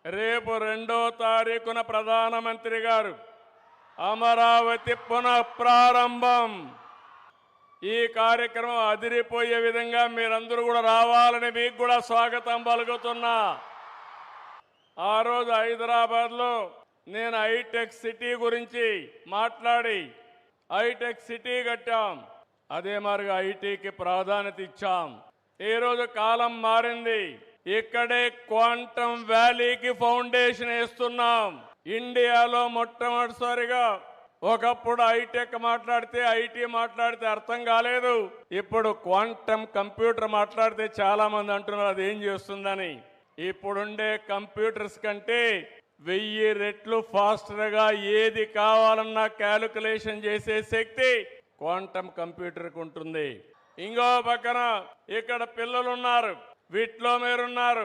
రేపు 2వ తారీఖున ప్రధానమంత్రి గారు అమరావతి పునః ప్రారంభం. ఈ కార్యక్రమం అదిరిపోయే విధంగా మీరందరూ కూడా రావాలని మీకు కూడా స్వాగతం పలుకుతున్నా. ఆ రోజు హైదరాబాద్లో నేను హైటెక్ సిటీ గురించి మాట్లాడి హైటెక్ సిటీ కట్టాం. అదే మాదిరిగా ఐటీకి ప్రాధాన్యత ఇచ్చాం. ఈరోజు కాలం మారింది. ఇక్కడే క్వాంటమ్ వ్యాలీకి ఫౌండేషన్ వేస్తున్నాం. ఇండియాలో మొట్టమొదటిసారిగా ఒకప్పుడు హైటెక్ మాట్లాడితే ఐటీ మాట్లాడితే అర్థం కాలేదు. ఇప్పుడు క్వాంటమ్ కంప్యూటర్ మాట్లాడితే చాలా మంది అంటున్నారు అది ఏం చేస్తుందని. ఇప్పుడుండే కంప్యూటర్స్ కంటే 1000 రెట్లు ఫాస్టర్గా ఏది కావాలన్నా క్యాలిక్యులేషన్ చేసే శక్తి క్వాంటమ్ కంప్యూటర్కి ఉంటుంది. ఇంకో పక్కన ఇక్కడ పిల్లలు ఉన్నారు, వీటిలో మీరున్నారు.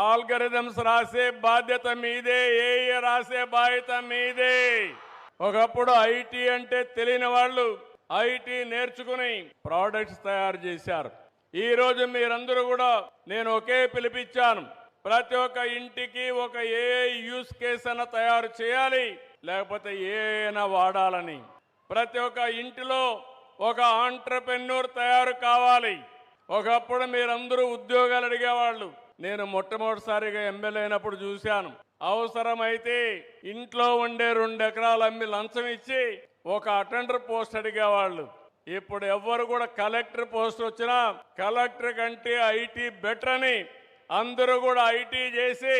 ఆల్గరిథమ్స్ రాసే బాధ్యత మీదే, ఏఏ రాసే బాధ్యత మీదే. ఒకప్పుడు ఐటీ అంటే తెలియని వాళ్ళు ఐటీ నేర్చుకుని ప్రోడక్ట్స్ తయారు చేశారు. ఈరోజు మీరందరూ కూడా నేను ఒకే పిలిపించాను. ప్రతి ఒక్క ఇంటికి ఒక ఏఐ యూస్ కేస్ అన్న తయారు చేయాలి, లేకపోతే ఏఐనా వాడాలని. ప్రతి ఒక్క ఇంటిలో ఒక ఆంట్రప్రెన్యూర్ తయారు కావాలి. ఒకప్పుడు మీరందరూ ఉద్యోగాలు అడిగేవాళ్ళు. నేను మొట్టమొదటిసారిగా ఎమ్మెల్యే అయినప్పుడు చూశాను. అవసరమైతే ఇంట్లో ఉండే 2 ఎకరాలు అమ్మి లంచం ఇచ్చి ఒక అటెండర్ పోస్ట్ అడిగేవాళ్ళు. ఇప్పుడు ఎవ్వరు కూడా కలెక్టర్ పోస్ట్ వచ్చినా కలెక్టర్ కంటే ఐటీ బెటర్ అని అందరూ కూడా ఐటీ చేసి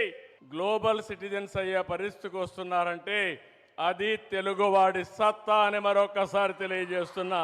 గ్లోబల్ సిటిజన్స్ అయ్యే పరిస్థితికి వస్తున్నారంటే అది తెలుగువాడి సత్తా అని మరొకసారి తెలియజేస్తున్నా.